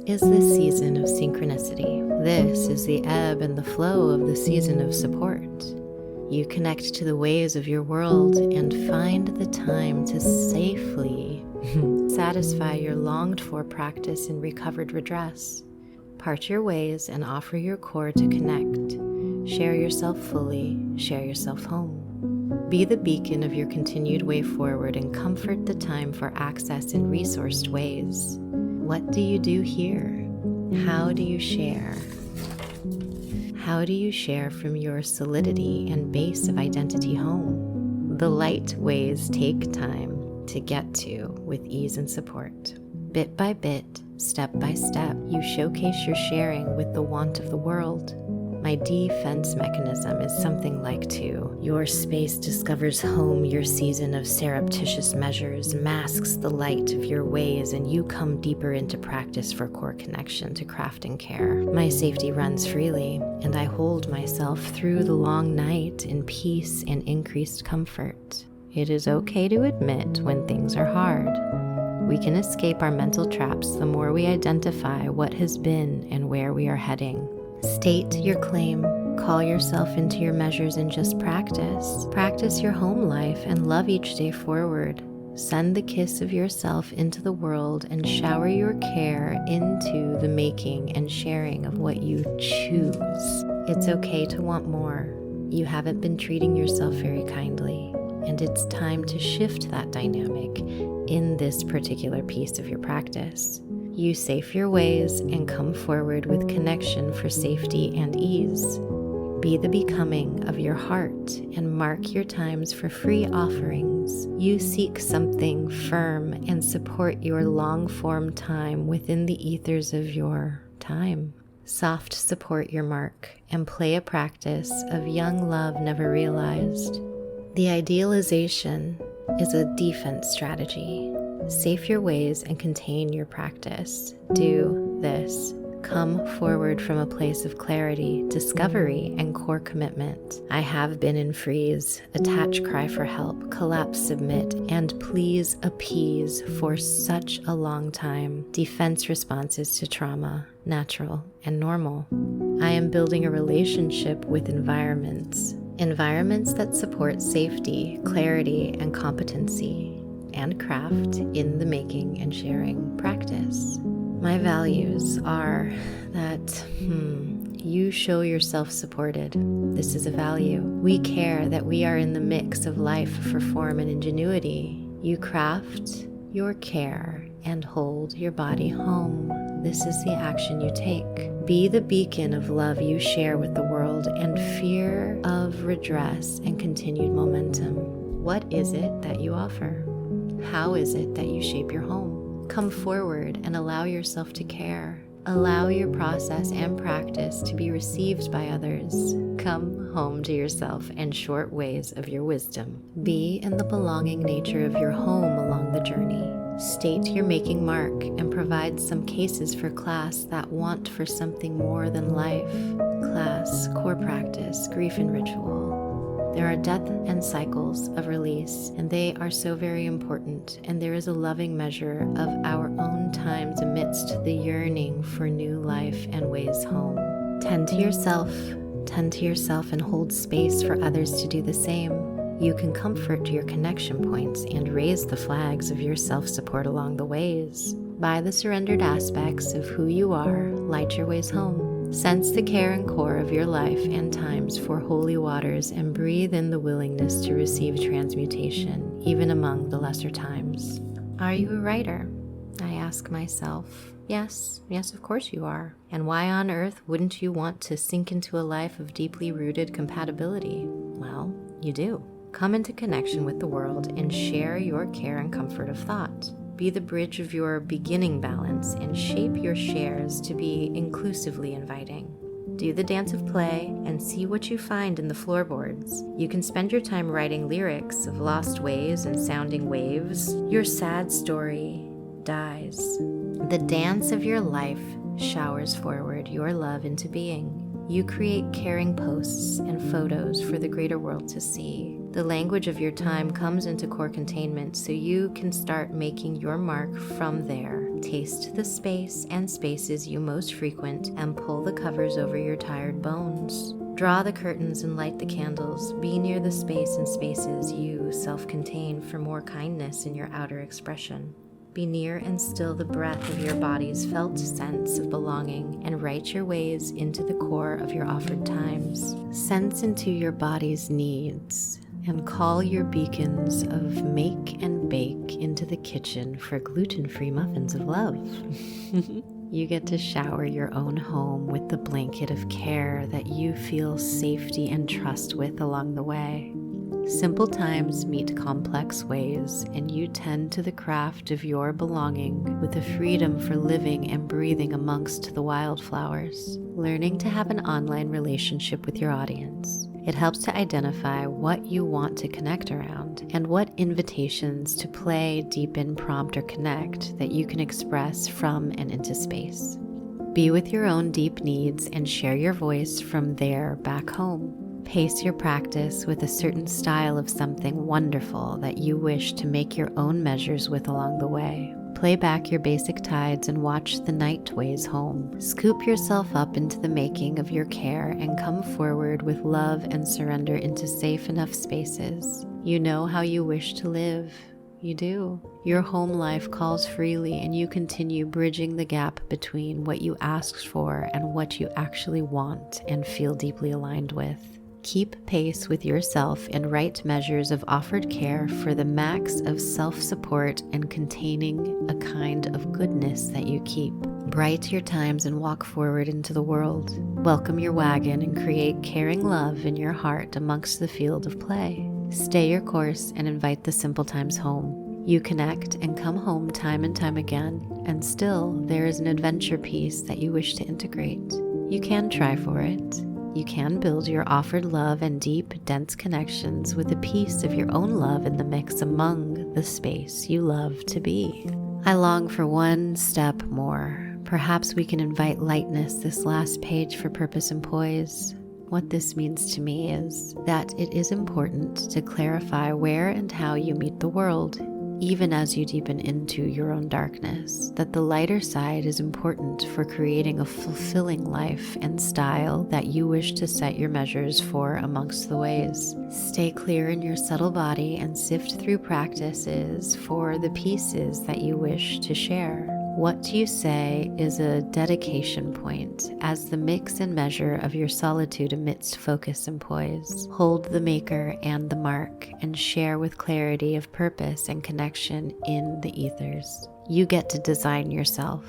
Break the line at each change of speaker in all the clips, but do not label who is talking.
is the season of synchronicity. This is the ebb and the flow of the season of support. You connect to the ways of your world and find the time to safely satisfy your longed-for practice in recovered redress. Part your ways and offer your core to connect. Share yourself fully, share yourself home. Be the beacon of your continued way forward and comfort the time for access in resourced ways. What do you do here? How do you share? How do you share from your solidity and base of identity home? The light ways take time to get to with ease and support. Bit by bit, step by step, you showcase your sharing with the want of the world. My defense mechanism is something like to. Your space discovers home, your season of surreptitious measures masks the light of your ways, and you come deeper into practice for core connection to craft and care. My safety runs freely, and I hold myself through the long night in peace and increased comfort. It is okay to admit when things are hard. We can escape our mental traps the more we identify what has been and where we are heading. State your claim, call yourself into your measures and just practice. Practice your home life and love each day forward. Send the kiss of yourself into the world and shower your care into the making and sharing of what you choose. It's okay to want more. You haven't been treating yourself very kindly, and it's time to shift that dynamic in this particular piece of your practice. You safe your ways and come forward with connection for safety and ease. Be the becoming of your heart and mark your times for free offerings. You seek something firm and support your long-form time within the ethers of your time. Soft support your mark and play a practice of young love never realized. The idealization is a defense strategy. Safe your ways and contain your practice. Do this. Come forward from a place of clarity, discovery, and core commitment. I have been in freeze, attach, cry for help, collapse, submit, and please appease for such a long time. Defense responses to trauma, natural and normal. I am building a relationship with environments that support safety, clarity, and competency, and craft in the making and sharing practice. My values are that you show yourself supported. This is a value. We care that we are in the mix of life for form and ingenuity. You craft your care and hold your body home. This is the action you take. Be the beacon of love you share with the world and fear of redress and continued momentum. What is it that you offer? How is it that you shape your home? Come forward and allow yourself to care. Allow your process and practice to be received by others. Come home to yourself and short ways of your wisdom. Be in the belonging nature of your home along the journey. State your making mark and provide some cases for class that want for something more than life. Class, core practice, grief and ritual. There are death and cycles of release, and they are so very important, and there is a loving measure of our own times amidst the yearning for new life and ways home. Tend to yourself, and hold space for others to do the same. You can comfort your connection points and raise the flags of your self-support along the ways. By the surrendered aspects of who you are, light your ways home. Sense the care and core of your life and times for holy waters and breathe in the willingness to receive transmutation, even among the lesser times. Are you a writer? I ask myself. Yes, of course you are. And why on earth wouldn't you want to sink into a life of deeply rooted compatibility? Well, you do. Come into connection with the world and share your care and comfort of thought. Be the bridge of your beginning balance and shape your shares to be inclusively inviting. Do the dance of play and see what you find in the floorboards. You can spend your time writing lyrics of lost ways and sounding waves. Your sad story dies. The dance of your life showers forward your love into being. You create caring posts and photos for the greater world to see. The language of your time comes into core containment so you can start making your mark from there. taste the space and spaces you most frequent, and pull the covers over your tired bones. Draw the curtains and light the candles. Be near the space and spaces you self-contain for more kindness in your outer expression. Be near and still the breath of your body's felt sense of belonging, and write your ways into the core of your offered times. Sense into your body's needs, and call your beacons of make and bake into the kitchen for gluten-free muffins of love. You get to shower your own home with the blanket of care that you feel safety and trust with along the way. Simple times meet complex ways, and you tend to the craft of your belonging with a freedom for living and breathing amongst the wildflowers, learning to have an online relationship with your audience. It helps to identify what you want to connect around and what invitations to play, deepen, prompt, or connect that you can express from and into space. Be with your own deep needs and share your voice from there back home. Pace your practice with a certain style of something wonderful that you wish to make your own measures with along the way. Play back your basic tides and watch the night ways home. Scoop yourself up into the making of your care and come forward with love and surrender into safe enough spaces. You know how you wish to live. You do. Your home life calls freely, and you continue bridging the gap between what you asked for and what you actually want and feel deeply aligned with. Keep pace with yourself and right measures of offered care for the max of self-support and containing a kind of goodness that you keep. Bright your times and walk forward into the world. Welcome your wagon and create caring love in your heart amongst the field of play. Stay your course and invite the simple times home. You connect and come home time and time again, and still there is an adventure piece that you wish to integrate. You can try for it. You can build your offered love and deep, dense connections with a piece of your own love in the mix among the space you love to be. I long for one step more. Perhaps we can invite lightness this last page for purpose and poise. What this means to me is that it is important to clarify where and how you meet the world, even as you deepen into your own darkness, that the lighter side is important for creating a fulfilling life and style that you wish to set your measures for amongst the ways. Stay clear in your subtle body and sift through practices for the pieces that you wish to share. What you say is a dedication point as the mix and measure of your solitude amidst focus and poise. Hold the maker and the mark and share with clarity of purpose and connection in the ethers. You get to design yourself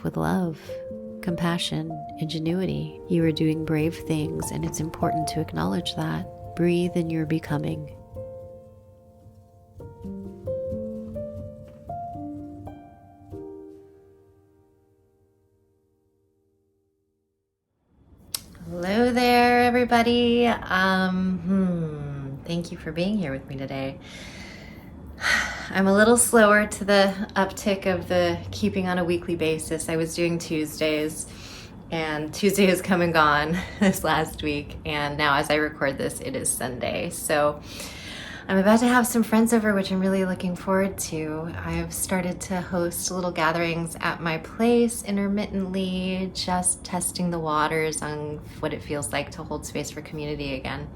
with love, compassion, ingenuity. You are doing brave things, and it's important to acknowledge that. Breathe in your becoming. Hello there, everybody. Thank you for being here with me today. I'm a little slower to the uptick of the keeping on a weekly basis. I was doing Tuesdays, and Tuesday has come and gone this last week, and now as I record this, it is Sunday. So I'm about to have some friends over, which I'm really looking forward to. I've started to host little gatherings at my place intermittently, just testing the waters on what it feels like to hold space for community again.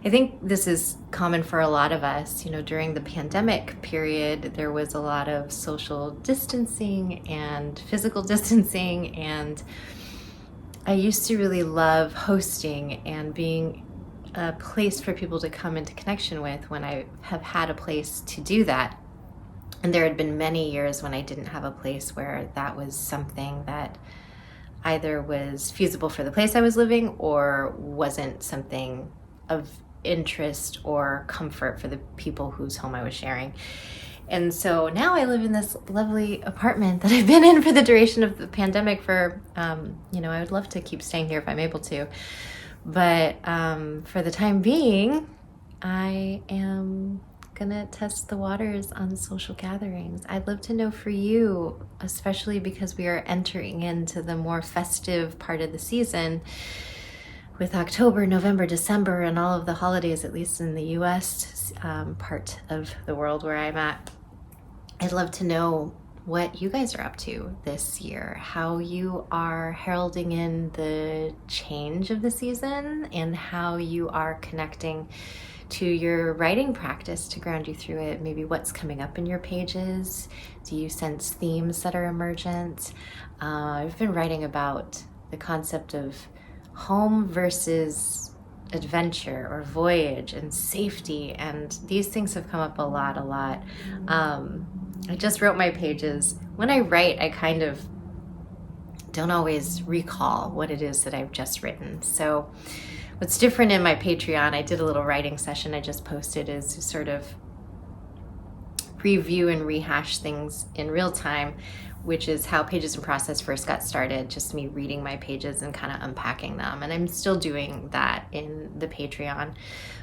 I think this is common for a lot of us. During the pandemic period, there was a lot of social distancing and physical distancing, and I used to really love hosting and being a place for people to come into connection with when I have had a place to do that. And there had been many years when I didn't have a place where that was something that either was feasible for the place I was living or wasn't something of interest or comfort for the people whose home I was sharing. And so now I live in this lovely apartment that I've been in for the duration of the pandemic for, I would love to keep staying here if I'm able to. But for the time being, I am gonna test the waters on social gatherings. I'd love to know for you, especially because we are entering into the more festive part of the season with October, November, December, and all of the holidays, at least in the US part of the world where I'm at. I'd love to know what you guys are up to this year, how you are heralding in the change of the season, and how you are connecting to your writing practice to ground you through it. Maybe what's coming up in your pages. Do you sense themes that are emergent? I've been writing about the concept of home versus adventure or voyage and safety, and these things have come up a lot. I just wrote my pages. When I write, I kind of don't always recall what it is that I've just written. So what's different in my Patreon, I did a little writing session I just posted, is to sort of review and rehash things in real time, which is how Pages in Process first got started, just me reading my pages and kind of unpacking them. And I'm still doing that in the Patreon.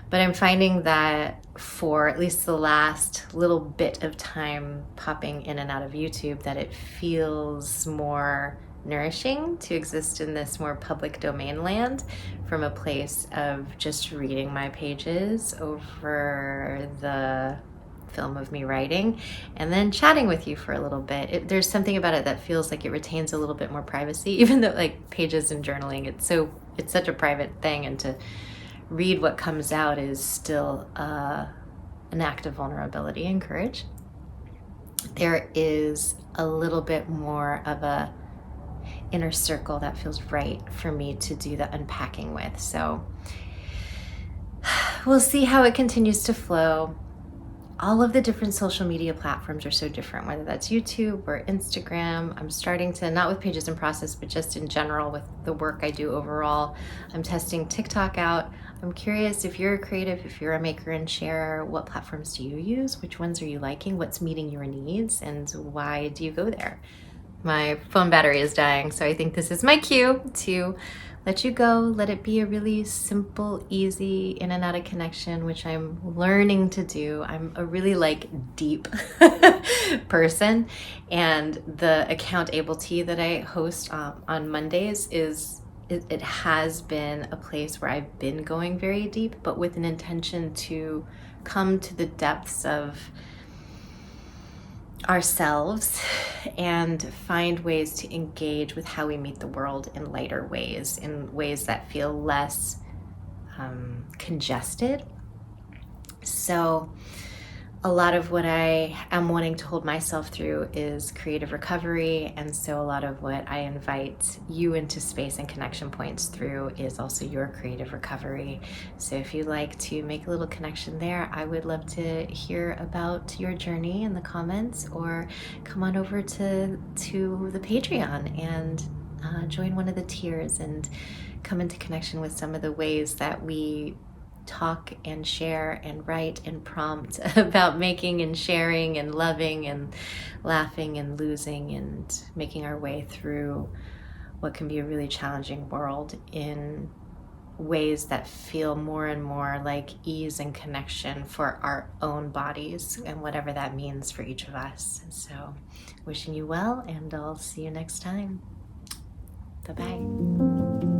But I'm finding that for at least the last little bit of time popping in and out of YouTube, that it feels more nourishing to exist in this more public domain land from a place of just reading my pages over the film of me writing and then chatting with you for a little bit. There's something about it that feels like it retains a little bit more privacy, even though like pages and journaling, it's such a private thing, and to read what comes out is still an act of vulnerability and courage. There is a little bit more of a inner circle that feels right for me to do the unpacking with. So we'll see how it continues to flow. All of the different social media platforms are so different, whether that's YouTube or Instagram. I'm starting to, not with Pages in Process, but just in general with the work I do overall. I'm testing TikTok out. I'm curious, if you're a creative, if you're a maker and sharer, what platforms do you use? Which ones are you liking? What's meeting your needs? And why do you go there? My phone battery is dying, so I think this is my cue to let you go. Let it be a really simple, easy in and out of connection, which I'm learning to do. I'm a really deep person, and the account Able Tea that I host on Mondays it has been a place where I've been going very deep, but with an intention to come to the depths of ourselves and find ways to engage with how we meet the world in lighter ways, in ways that feel less congested. So a lot of what I am wanting to hold myself through is creative recovery, and so a lot of what I invite you into space and connection points through is also your creative recovery. So if you'd like to make a little connection there, I would love to hear about your journey in the comments, or come on over to the Patreon and join one of the tiers and come into connection with some of the ways that we talk and share and write and prompt about making and sharing and loving and laughing and losing and making our way through what can be a really challenging world in ways that feel more and more like ease and connection for our own bodies, and whatever that means for each of us. So wishing you well, and I'll see you next time. Bye-bye.